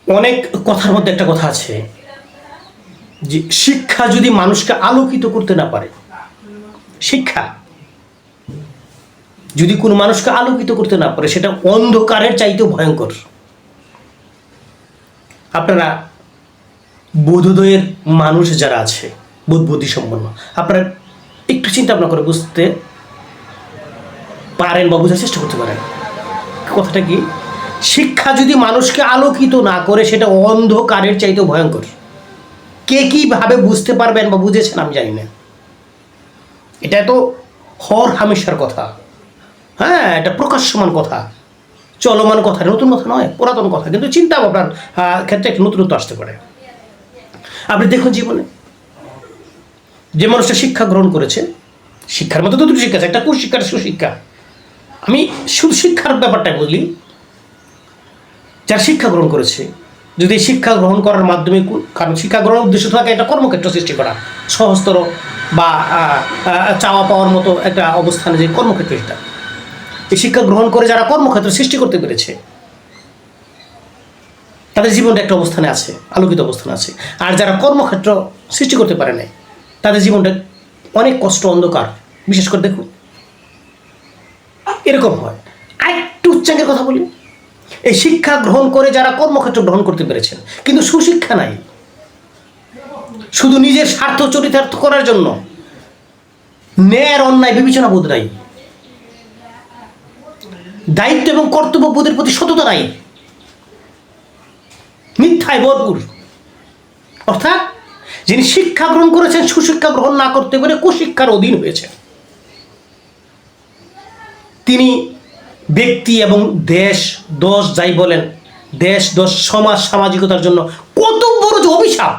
অনেক কথার মধ্যে একটা কথা আছে যে শিক্ষা যদি মানুষকে আলোকিত করতে না পারে, শিক্ষা যদি কোনো মানুষকে আলোকিত করতে না পারে, সেটা অন্ধকারের চাইতেও ভয়ঙ্কর। আপনারা বোধোদয়ের মানুষ যারা আছে, বুদ্ধি সম্পন্ন, আপনারা একটু চিন্তা ভাবনা করে বুঝতে পারেন বা বোঝার চেষ্টা করতে পারেন কথাটা কি। শিক্ষা যদি মানুষকে আলোকিত না করে, সেটা অন্ধকারের চাইতেও ভয়ঙ্কর। কে কীভাবে বুঝতে পারবেন বা বুঝেছেন আমি জানি না। এটা তো হর হামেশার কথা, হ্যাঁ, এটা প্রকাশ্যমান কথা, চলমান কথা, নতুন কথা নয়, পুরাতন কথা, কিন্তু চিন্তা ভাবনার ক্ষেত্রে একটু নতুনত্ব আসতে পারে। আপনি দেখুন জীবনে যে মানুষটা শিক্ষা গ্রহণ করেছে, শিক্ষার মধ্যে তো দুটো শিক্ষা আছে, একটা কুশিক্ষা, সুশিক্ষা। আমি শুধু শিক্ষার ব্যাপারটাই বলি। যারা শিক্ষা গ্রহণ করেছে, যদি শিক্ষা গ্রহণ করার মাধ্যমে, কারণ শিক্ষা গ্রহণের উদ্দেশ্য থাকে একটা কর্মক্ষেত্র সৃষ্টি করা, সহজতর বা চাওয়া পাওয়ার মতো একটা অবস্থানে যে কর্মক্ষেত্র, এটা এই শিক্ষা গ্রহণ করে যারা কর্মক্ষেত্র সৃষ্টি করতে পেরেছে, তাদের জীবনটা একটা অবস্থানে আছে, আলোকিত অবস্থানে আছে। আর যারা কর্মক্ষেত্র সৃষ্টি করতে পারে নাই, তাদের জীবনটা অনেক কষ্ট, অন্ধকার। বিশেষ করে দেখুন এরকম হয়। আরেকটু উচ্চাঙ্গের কথা বলি, এই শিক্ষা গ্রহণ করে যারা কর্মক্ষেত্র গ্রহণ করতে পেরেছেন, কিন্তু সুশিক্ষা নাই, শুধু নিজের স্বার্থ চরিতার্থ করার জন্য, ন্যায়ের অন্যায় বিবেচনা বোধ নাই, দায়িত্ব এবং কর্তব্যবোধের প্রতি সততা নাই, মিথ্যায় ভরপুর। অর্থাৎ যিনি শিক্ষা গ্রহণ করেছেন, সুশিক্ষা গ্রহণ না করতে পেরে কুশিক্ষার অধীন হয়েছে, তিনি ব্যক্তি এবং দেশ দোষ যাই বলেন, দেশ দোষ, সমাজ সামাজিকতার জন্য কত বড় যে অভিশাপ,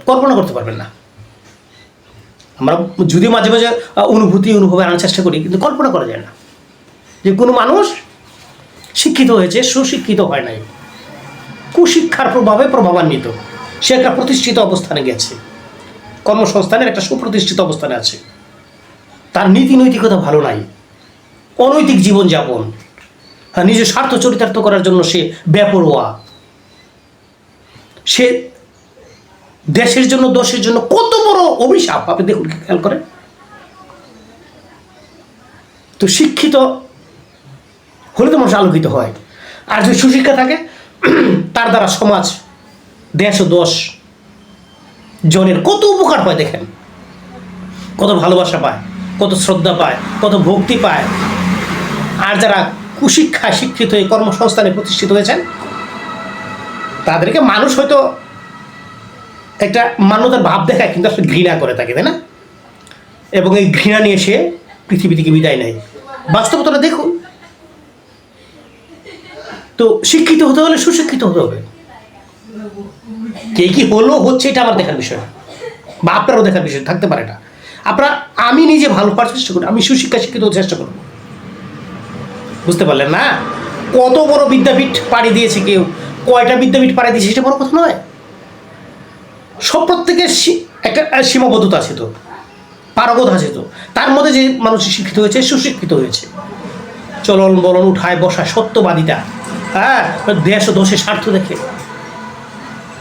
কল্পনা করতে পারবেন না। আমরা যদি মাঝে মাঝে অনুভবে আনার চেষ্টা করি, কিন্তু কল্পনা করা যায় না যে কোনো মানুষ শিক্ষিত হয়েছে, সুশিক্ষিত হয় নাই, কুশিক্ষার প্রভাবে প্রভাবান্বিত, সে একটা প্রতিষ্ঠিত অবস্থানে গেছে, কর্মসংস্থানের একটা সুপ্রতিষ্ঠিত অবস্থানে আছে, তার নীতি নৈতিকতা ভালো নাই, অনৈতিক জীবনযাপন, নিজের স্বার্থ চরিতার্থ করার জন্য সে বেপরোয়া, সে দেশের জন্য, দোষের জন্য কত বড় অভিশাপ। আপনি দেখুন, খেয়াল করেন তো। শিক্ষিত হলে তো মানুষ আলোকিত হয়, আর যদি সুশিক্ষা থাকে, তার দ্বারা সমাজ, দেশ ও দোষ জনের কত উপকার হয়। দেখেন কত ভালোবাসা পায়, কত শ্রদ্ধা পায়, কত ভক্তি পায়। আর যারা কুশিক্ষায় শিক্ষিত হয়ে কর্মসংস্থানে প্রতিষ্ঠিত হয়েছেন, তাদেরকে মানুষ হয়তো একটা মান্যতার ভাব দেখায়, কিন্তু আসলে ঘৃণা করে থাকে, তাই না? এবং এই ঘৃণা নিয়ে সে পৃথিবী থেকে বিদায় নেয়। বাস্তবতাটা দেখুন তো। শিক্ষিত হতে হলে সুশিক্ষিত হতে হবে। কে কি হলো হচ্ছে এটা আমার দেখার বিষয়, বা আপনারও দেখার বিষয় থাকতে পারে না। আপনারা, আমি নিজে ভালো পাওয়ার চেষ্টা করি, আমি সুশিক্ষা শিক্ষিত হতে চেষ্টা করব। বুঝতে পারলেন না? কত বড় বিদ্যাপীঠ পাড়ি দিয়েছে কেউ, কয়টা বিদ্যাপীঠ পাড়ি দিয়েছে, সেটা বড় কথা নয়। সব প্রত্যেকের একটা সীমাবদ্ধতা আছে তো, পারগতা আছে তো। তার মধ্যে যে মানুষ শিক্ষিত হয়েছে, সুশিক্ষিত হয়েছে, চলন বলন, উঠায় বসা, সত্যবাদিতা, হ্যাঁ, দেশ ও দোষের স্বার্থ দেখে,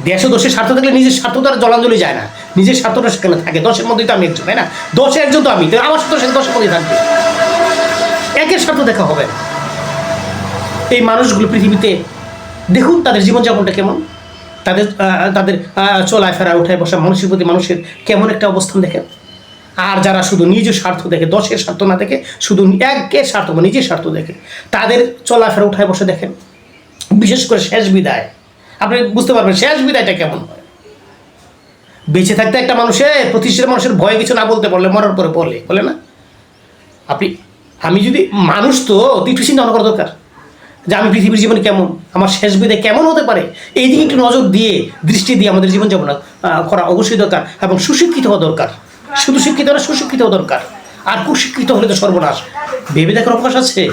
দেশ ও দোষের স্বার্থ দেখলে নিজের স্বার্থ তো আর জলাঞ্জলি যায় না, নিজের স্বার্থটা সেখানে থাকে। দশের মধ্যেই তো আমি একজন, তাই না? দশে একজন তো আমি, তো আমার স্বার্থ সেখানে দশের মধ্যেই থাকবে, একের স্বার্থ দেখা হবে। এই মানুষগুলো পৃথিবীতে দেখুন তাদের জীবনযাপনটা কেমন, তাদের তাদের চলাফেরা, উঠায় বসা, মানুষের প্রতি মানুষের কেমন একটা অবস্থান দেখেন। আর যারা শুধু নিজের স্বার্থ দেখে, দশের স্বার্থ না দেখে, শুধু একের স্বার্থ বা নিজের স্বার্থ দেখে, তাদের চলাফেরা, উঠায় বসে দেখেন। বিশেষ করে শেষ বিদায়, আপনি বুঝতে পারবেন শেষ বিদায়টা কেমন হয়। বেঁচে থাকতে একটা মানুষের, প্রতিষ্ঠিত মানুষের ভয়ে কিছু না বলতে পারলে মরার পরে বলে না। আমি যদি মানুষ, তো একটু চিন্তা ভাবনা করা দরকার যে আমি পৃথিবীর জীবনে কেমন, আমার শেষ বিদায় কেমন হতে পারে। এই দিকে একটু নজর দিয়ে, দৃষ্টি দিয়ে আমাদের জীবনযাপন করা অবশ্যই দরকার, এবং সুশিক্ষিত হওয়া দরকার। শুধু শিক্ষিত না, সুশিক্ষিত হওয়া দরকার। আর কুশিক্ষিত হলে তো সর্বনাশ, ভেবে দেখার অবকাশ আছে।